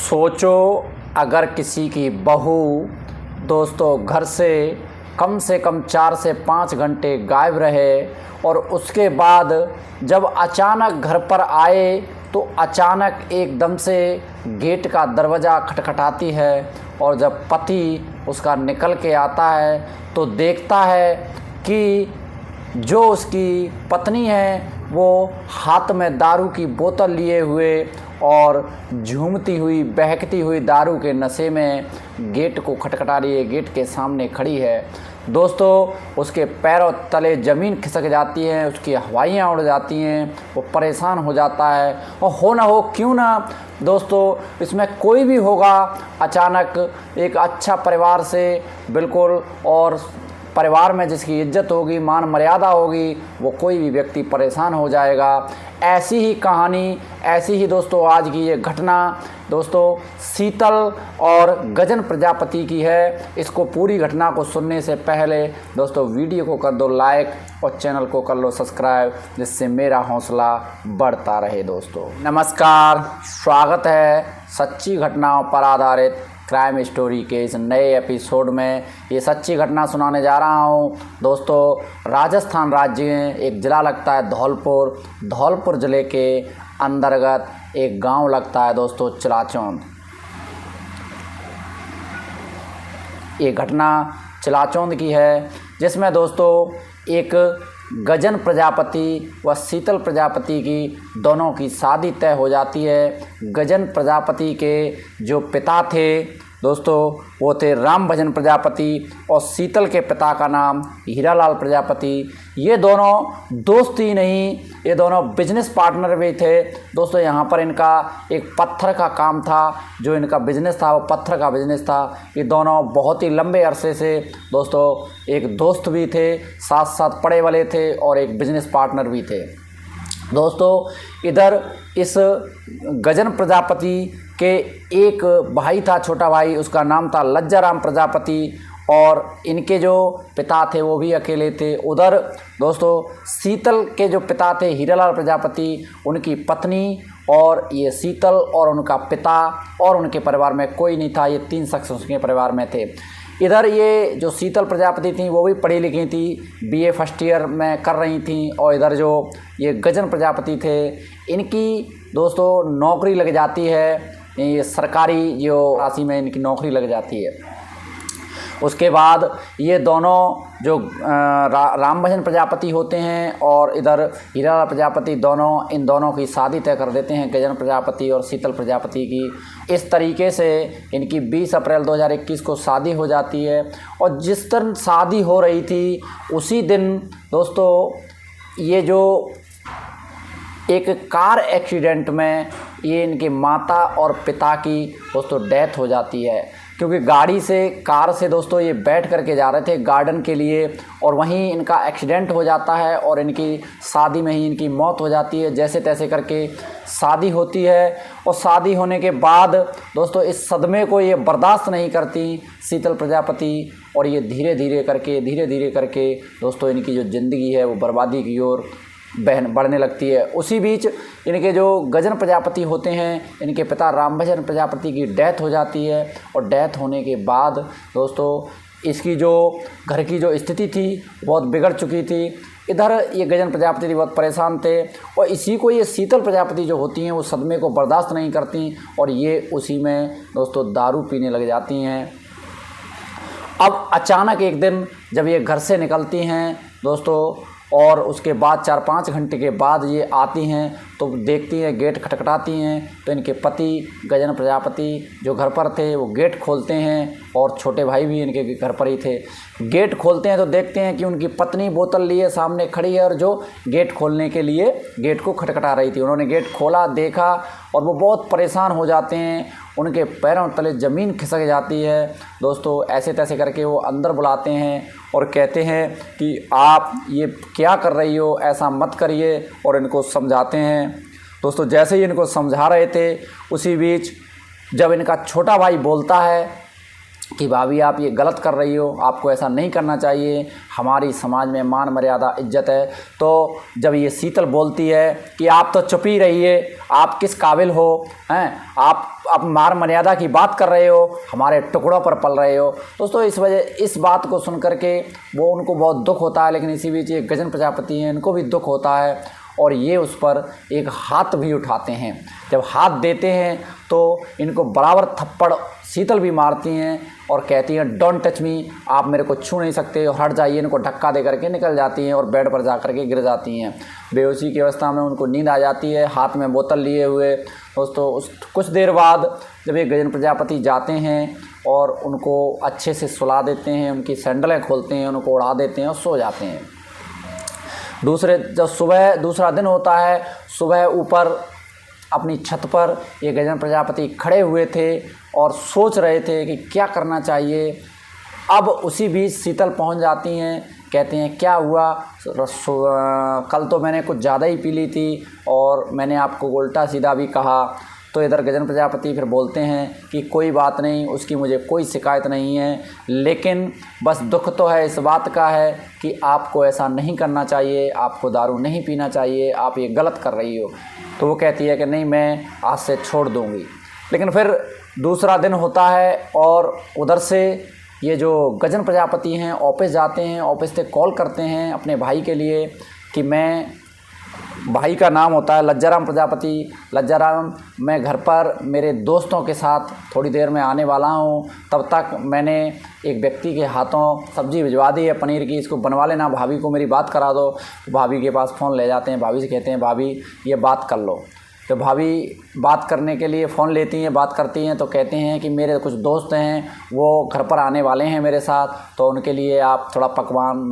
सोचो अगर किसी की बहू दोस्तों घर से कम 4 से 5 घंटे गायब रहे और उसके बाद जब अचानक घर पर आए तो अचानक एकदम से गेट का दरवाज़ा खटखटाती है और जब पति उसका निकल के आता है तो देखता है कि जो उसकी पत्नी है वो हाथ में दारू की बोतल लिए हुए और झूमती हुई बहकती हुई दारू के नशे में गेट को खटखटा रही है, गेट के सामने खड़ी है। दोस्तों उसके पैरों तले ज़मीन खिसक जाती है, उसकी हवाइयाँ उड़ जाती हैं, वो परेशान हो जाता है। और हो ना हो क्यों ना दोस्तों इसमें कोई भी होगा, अचानक एक अच्छा परिवार से बिल्कुल और परिवार में जिसकी इज्जत होगी, मान मर्यादा होगी, वो कोई भी व्यक्ति परेशान हो जाएगा। ऐसी ही कहानी, ऐसी ही दोस्तों आज की ये घटना दोस्तों शीतल और गजन प्रजापति की है। इसको पूरी घटना को सुनने से पहले दोस्तों वीडियो को कर दो लाइक और चैनल को कर लो सब्सक्राइब, जिससे मेरा हौसला बढ़ता रहे। दोस्तों नमस्कार, स्वागत है सच्ची घटनाओं पर आधारित क्राइम स्टोरी के इस नए एपिसोड में। ये सच्ची घटना सुनाने जा रहा हूँ दोस्तों। राजस्थान राज्य में एक ज़िला लगता है धौलपुर ज़िले के अंतर्गत एक गांव लगता है दोस्तों चिलाचौंद। ये घटना चिलाचौंद की है, जिसमें दोस्तों एक गजन प्रजापति व शीतल प्रजापति की दोनों की शादी तय हो जाती है। गजन प्रजापति के जो पिता थे दोस्तों वो थे राम भजन प्रजापति और शीतल के पिता का नाम हीरालाल प्रजापति। ये दोनों दोस्त ही नहीं, ये दोनों बिजनेस पार्टनर भी थे। दोस्तों यहाँ पर इनका एक पत्थर का काम था, जो इनका बिजनेस था वो पत्थर का बिजनेस था। ये दोनों बहुत ही लंबे अरसे से दोस्तों एक दोस्त भी थे, साथ साथ पढ़े वाले थे और एक बिजनेस पार्टनर भी थे। दोस्तों इधर इस गजन प्रजापति के एक भाई था, छोटा भाई, उसका नाम था लज्जाराम प्रजापति और इनके जो पिता थे वो भी अकेले थे। उधर दोस्तों शीतल के जो पिता थे हीरालाल प्रजापति, उनकी पत्नी और ये शीतल और उनका पिता और उनके परिवार में कोई नहीं था। ये 3 शख्स उसके परिवार में थे। इधर ये जो शीतल प्रजापति थी वो भी पढ़ी लिखी थी, बीए फर्स्ट ईयर में कर रही थी। और इधर जो ये गजन प्रजापति थे, इनकी दोस्तों नौकरी लग जाती है, ये सरकारी जो राशि में इनकी नौकरी लग जाती है। उसके बाद ये दोनों जो राम भजन प्रजापति होते हैं और इधर हीरालाल प्रजापति, दोनों इन दोनों की शादी तय कर देते हैं, गजन प्रजापति और शीतल प्रजापति की। इस तरीके से इनकी 20 अप्रैल 2021 को शादी हो जाती है। और जिस दिन शादी हो रही थी उसी दिन दोस्तों ये जो एक कार एक्सीडेंट में ये इनके माता और पिता की दोस्तों डेथ हो जाती है, क्योंकि कार से दोस्तों ये बैठ करके जा रहे थे गार्डन के लिए और वहीं इनका एक्सीडेंट हो जाता है और इनकी शादी में ही इनकी मौत हो जाती है। जैसे तैसे करके शादी होती है और शादी होने के बाद दोस्तों इस सदमे को ये बर्दाश्त नहीं करती शीतल प्रजापति और ये धीरे धीरे करके दोस्तों इनकी जो ज़िंदगी है वो बर्बादी की ओर बढ़ने लगती है। उसी बीच इनके जो गजन प्रजापति होते हैं, इनके पिता राम भजन प्रजापति की डेथ हो जाती है। और डेथ होने के बाद दोस्तों इसकी जो घर की जो स्थिति थी बहुत बिगड़ चुकी थी। इधर ये गजन प्रजापति बहुत परेशान थे और इसी को ये शीतल प्रजापति जो होती हैं वो सदमे को बर्दाश्त नहीं करती और ये उसी में दोस्तों दारू पीने लग जाती हैं। अब अचानक एक दिन जब ये घर से निकलती हैं दोस्तों और उसके बाद 4-5 घंटे के बाद ये आती हैं तो देखती हैं गेट खटखटाती हैं, तो इनके पति गजन प्रजापति जो घर पर थे वो गेट खोलते हैं और छोटे भाई भी इनके घर पर ही थे। गेट खोलते हैं तो देखते हैं कि उनकी पत्नी बोतल लिए सामने खड़ी है और जो गेट खोलने के लिए गेट को खटखटा रही थी। उन्होंने गेट खोला, देखा और वो बहुत परेशान हो जाते हैं, उनके पैरों तले ज़मीन खिसक जाती है। दोस्तों ऐसे तैसे करके वो अंदर बुलाते हैं और कहते हैं कि आप ये क्या कर रही हो, ऐसा मत करिए, और इनको समझाते हैं। दोस्तों जैसे ही इनको समझा रहे थे उसी बीच जब इनका छोटा भाई बोलता है कि भाभी आप ये गलत कर रही हो, आपको ऐसा नहीं करना चाहिए, हमारी समाज में मान मर्यादा इज्जत है। तो जब ये शीतल बोलती है कि आप तो चुप ही रहिए, आप किस काबिल हो, हैं आप मान मर्यादा की बात कर रहे हो, हमारे टुकड़ों पर पल रहे हो। दोस्तों इस बात को सुन कर के वो उनको बहुत दुख होता है, लेकिन इसी बीच ये गजन प्रजापति हैं, इनको भी दुख होता है और ये उस पर एक हाथ भी उठाते हैं। जब हाथ देते हैं तो इनको बराबर थप्पड़ शीतल भी मारती हैं और कहती हैं डोंट टच मी, आप मेरे को छू नहीं सकते और हट जाइए। इनको धक्का दे करके निकल जाती हैं और बेड पर जा कर के गिर जाती हैं। बेहोशी की अवस्था में उनको नींद आ जाती है, हाथ में बोतल लिए हुए। दोस्तों कुछ देर बाद जब ये गजन प्रजापति जाते हैं और उनको अच्छे से सुला देते हैं, उनकी सैंडलें खोलते हैं, उनको उड़ा देते हैं और सो जाते हैं। दूसरा दिन होता है, सुबह ऊपर अपनी छत पर ये गजन प्रजापति खड़े हुए थे और सोच रहे थे कि क्या करना चाहिए। अब उसी बीच शीतल पहुंच जाती हैं, कहते हैं क्या हुआ, कल तो मैंने कुछ ज़्यादा ही पी ली थी और मैंने आपको उल्टा सीधा भी कहा। तो इधर गजन प्रजापति फिर बोलते हैं कि कोई बात नहीं, उसकी मुझे कोई शिकायत नहीं है, लेकिन बस दुख तो है इस बात का है कि आपको ऐसा नहीं करना चाहिए, आपको दारू नहीं पीना चाहिए, आप ये गलत कर रही हो। तो वो कहती है कि नहीं, मैं आज से छोड़ दूँगी। लेकिन फिर दूसरा दिन होता है और उधर से ये जो गजन प्रजापति हैं ऑफिस जाते हैं, ऑफिस से कॉल करते हैं अपने भाई के लिए कि भाई का नाम होता है लज्जाराम प्रजापति। लज्जाराम, मैं घर पर मेरे दोस्तों के साथ थोड़ी देर में आने वाला हूँ, तब तक मैंने एक व्यक्ति के हाथों सब्ज़ी भिजवा दी है पनीर की, इसको बनवा लेना, भाभी को मेरी बात करा दो। भाभी के पास फ़ोन ले जाते हैं, भाभी से कहते हैं भाभी ये बात कर लो। तो भाभी बात करने के लिए फ़ोन लेती हैं, बात करती हैं, तो कहते हैं कि मेरे कुछ दोस्त हैं वो घर पर आने वाले हैं मेरे साथ, तो उनके लिए आप थोड़ा पकवान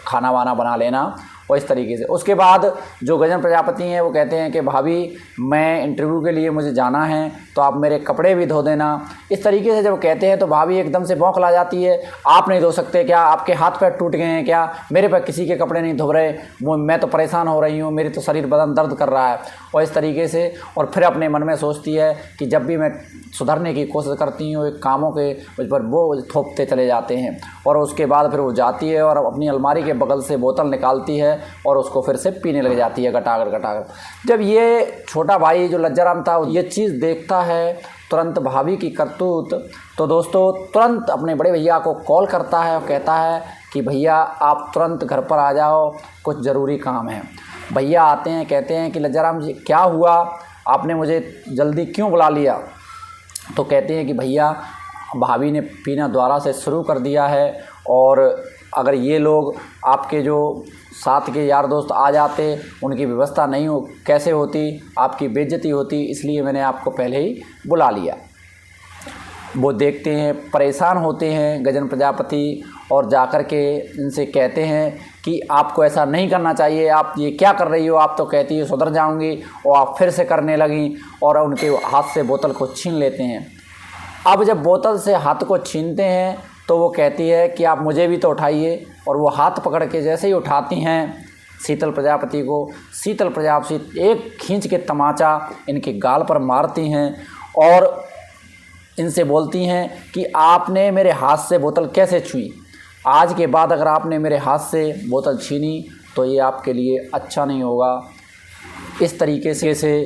खाना वाना बना लेना। और इस तरीके से उसके बाद जो गजन प्रजापति हैं वो कहते हैं कि भाभी मैं इंटरव्यू के लिए मुझे जाना है, तो आप मेरे कपड़े भी धो देना। इस तरीके से जब कहते हैं तो भाभी एकदम से बौखला जाती है, आप नहीं धो सकते क्या, आपके हाथ पैर टूट गए हैं क्या, मेरे पे किसी के कपड़े नहीं धो रहे, मैं तो परेशान हो रही हूँ, मेरी तो शरीर बदन दर्द कर रहा है। और इस तरीके से और फिर अपने मन में सोचती है कि जब भी मैं सुधरने की कोशिश करती हूँ एक कामों के मुझ पर वो थोपते चले जाते हैं। और उसके बाद फिर वो जाती है और अपनी अलमारी के बगल से बोतल निकालती है और उसको फिर से पीने लग जाती है घटाकर। जब ये छोटा भाई जो लज्जाराम था ये चीज़ देखता है तुरंत भाभी की करतूत, तो दोस्तों तुरंत अपने बड़े भैया को कॉल करता है और कहता है कि भैया आप तुरंत घर पर आ जाओ, कुछ ज़रूरी काम है। भैया आते हैं, कहते हैं कि लज्जाराम जी क्या हुआ, आपने मुझे जल्दी क्यों बुला लिया। तो कहते हैं कि भैया भाभी ने पीना दोबारा से शुरू कर दिया है और अगर ये लोग आपके जो साथ के यार दोस्त आ जाते, उनकी व्यवस्था नहीं हो कैसे होती, आपकी बेइज्जती होती, इसलिए मैंने आपको पहले ही बुला लिया। वो देखते हैं, परेशान होते हैं गजन प्रजापति और जाकर के इनसे कहते हैं कि आपको ऐसा नहीं करना चाहिए, आप ये क्या कर रही हो, आप तो कहती हो सुधर जाऊंगी और आप फिर से करने लगी और उनके हाथ से बोतल को छीन लेते हैं। अब जब बोतल से हाथ को छीनते हैं तो वो कहती है कि आप मुझे भी तो उठाइए, और वो हाथ पकड़ के जैसे ही उठाती हैं शीतल प्रजापति को, शीतल प्रजापति एक खींच के तमाचा इनके गाल पर मारती हैं और इनसे बोलती हैं कि आपने मेरे हाथ से बोतल कैसे छुई, आज के बाद अगर आपने मेरे हाथ से बोतल छीनी तो ये आपके लिए अच्छा नहीं होगा। इस तरीके से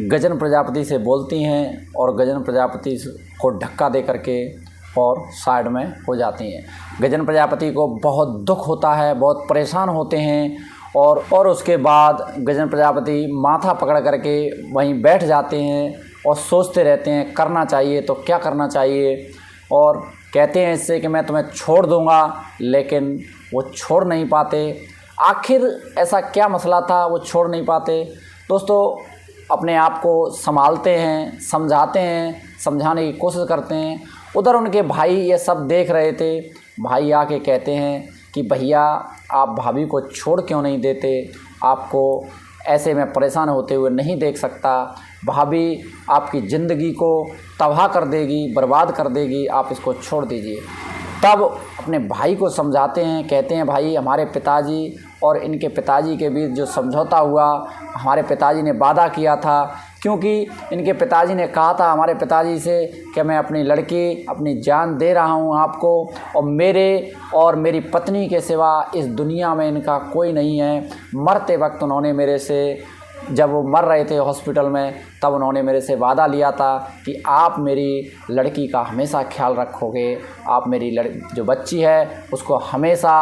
गजन प्रजापति से बोलती हैं और गजन प्रजापति को धक्का दे करके और साइड में हो जाती हैं। गजन प्रजापति को बहुत दुख होता है, बहुत परेशान होते हैं और उसके बाद गजन प्रजापति माथा पकड़ करके वहीं बैठ जाते हैं और सोचते रहते हैं करना चाहिए तो क्या करना चाहिए, और कहते हैं इससे कि मैं तुम्हें छोड़ दूंगा, लेकिन वो छोड़ नहीं पाते। आखिर ऐसा क्या मसला था वो छोड़ नहीं पाते। दोस्तों अपने आप को संभालते हैं, समझाते हैं, समझाने की कोशिश करते हैं। उधर उनके भाई ये सब देख रहे थे। भाई आके कहते हैं कि भैया आप भाभी को छोड़ क्यों नहीं देते, आपको ऐसे में परेशान होते हुए नहीं देख सकता, भाभी आपकी ज़िंदगी को तबाह कर देगी, बर्बाद कर देगी, आप इसको छोड़ दीजिए। तब अपने भाई को समझाते हैं, कहते हैं भाई हमारे पिताजी और इनके पिताजी के बीच जो समझौता हुआ, हमारे पिताजी ने वादा किया था क्योंकि इनके पिताजी ने कहा था हमारे पिताजी से कि मैं अपनी लड़की, अपनी जान दे रहा हूं आपको, और मेरे और मेरी पत्नी के सिवा इस दुनिया में इनका कोई नहीं है। मरते वक्त उन्होंने मेरे से, जब वो मर रहे थे हॉस्पिटल में, तब उन्होंने मेरे से वादा लिया था कि आप मेरी लड़की का हमेशा ख्याल रखोगे, आप मेरी जो बच्ची है उसको हमेशा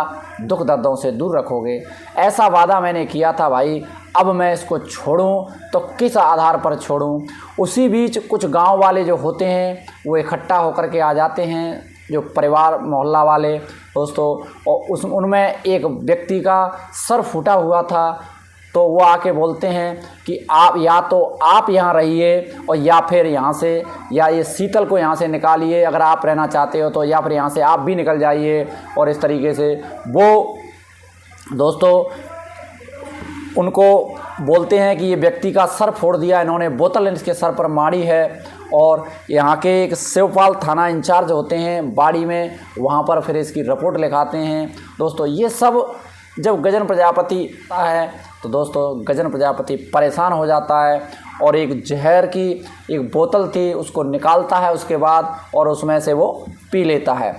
दुख दर्दों से दूर रखोगे। ऐसा वादा मैंने किया था भाई। अब मैं इसको छोड़ूं तो किस आधार पर छोड़ूं। उसी बीच कुछ गांव वाले जो होते हैं वो इकट्ठा होकर के आ जाते हैं, जो परिवार मोहल्ला वाले दोस्तों, और उनमें एक व्यक्ति का सर फूटा हुआ था। तो वो आके बोलते हैं कि आप या तो आप यहाँ रहिए, और या फिर यहाँ से, या ये शीतल को यहाँ से निकालिए अगर आप रहना चाहते हो तो, या फिर यहाँ से आप भी निकल जाइए। और इस तरीके से वो दोस्तों उनको बोलते हैं कि ये व्यक्ति का सर फोड़ दिया, इन्होंने बोतल इसके सर पर मारी है। और यहाँ के एक शिवपाल थाना इंचार्ज होते हैं बाड़ी में, वहाँ पर फिर इसकी रिपोर्ट लिखाते हैं। दोस्तों ये सब जब गजन प्रजापति आता है तो दोस्तों गजन प्रजापति परेशान हो जाता है, और एक जहर की एक बोतल थी उसको निकालता है उसके बाद, और उसमें से वो पी लेता है।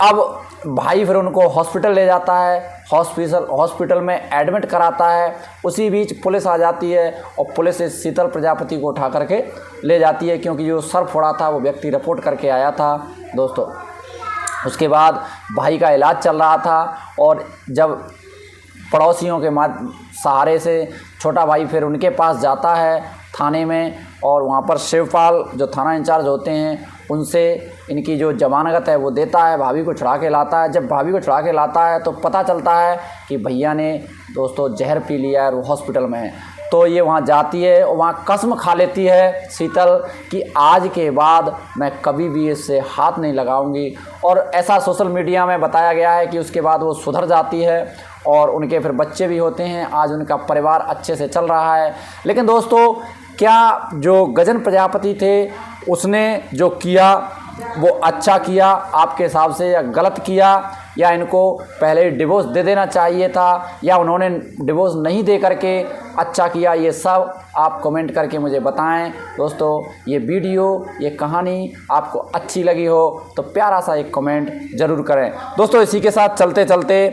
अब भाई फिर उनको हॉस्पिटल ले जाता है, हॉस्पिटल में एडमिट कराता है। उसी बीच पुलिस आ जाती है, और पुलिस इस शीतल प्रजापति को उठा करके ले जाती है, क्योंकि जो सर फोड़ा था वो व्यक्ति रिपोर्ट करके आया था दोस्तों। उसके बाद भाई का इलाज चल रहा था, और जब पड़ोसियों के सहारे से छोटा भाई फिर उनके पास जाता है थाने में, और वहाँ पर शिवपाल जो थाना इंचार्ज होते हैं उनसे इनकी जो जमानत है वो देता है, भाभी को छुड़ा के लाता है। जब भाभी को छुड़ा के लाता है तो पता चलता है कि भैया ने दोस्तों जहर पी लिया है और वो हॉस्पिटल में है। तो ये वहाँ जाती है और वहाँ कसम खा लेती है शीतल कि आज के बाद मैं कभी भी इससे हाथ नहीं लगाऊंगी। और ऐसा सोशल मीडिया में बताया गया है कि उसके बाद वो सुधर जाती है, और उनके फिर बच्चे भी होते हैं। आज उनका परिवार अच्छे से चल रहा है। लेकिन दोस्तों क्या जो गजन प्रजापति थे उसने जो किया वो अच्छा किया आपके हिसाब से, या गलत किया, या इनको पहले ही डिवोर्स दे देना चाहिए था, या उन्होंने डिवोर्स नहीं दे करके अच्छा किया? ये सब आप कमेंट करके मुझे बताएं। दोस्तों ये वीडियो, ये कहानी आपको अच्छी लगी हो तो प्यारा सा एक कमेंट ज़रूर करें। दोस्तों इसी के साथ चलते चलते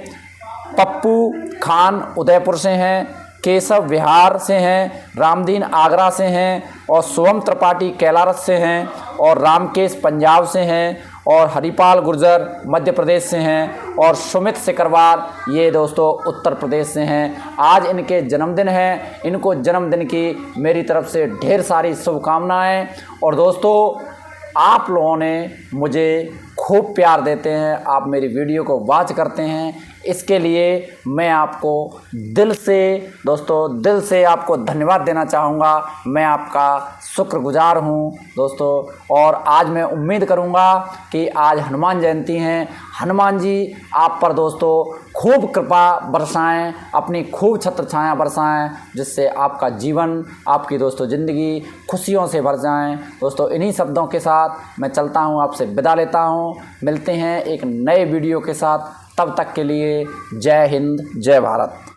पप्पू खान उदयपुर से हैं, केशव बिहार से हैं, रामदीन आगरा से हैं, और शुभम त्रिपाठी कैलारस से हैं, और रामकेश पंजाब से हैं, और हरिपाल गुर्जर मध्य प्रदेश से हैं, और सुमित सिकरवार ये दोस्तों उत्तर प्रदेश से हैं। आज इनके जन्मदिन है, इनको जन्मदिन की मेरी तरफ से ढेर सारी शुभकामनाएं। और दोस्तों आप लोगों ने मुझे खूब प्यार देते हैं, आप मेरी वीडियो को वॉच करते हैं, इसके लिए मैं आपको दिल से दोस्तों दिल से आपको धन्यवाद देना चाहूँगा। मैं आपका शुक्रगुजार हूँ दोस्तों। और आज मैं उम्मीद करूँगा कि आज हनुमान जयंती है, हनुमान जी आप पर दोस्तों खूब कृपा बरसाएं, अपनी खूब छत्र छाया बरसाएं, जिससे आपका जीवन, आपकी दोस्तों ज़िंदगी खुशियों से भर जाएं। दोस्तों इन्हीं शब्दों के साथ मैं चलता हूं, आपसे विदा लेता हूं। मिलते हैं एक नए वीडियो के साथ, तब तक के लिए जय हिंद, जय भारत।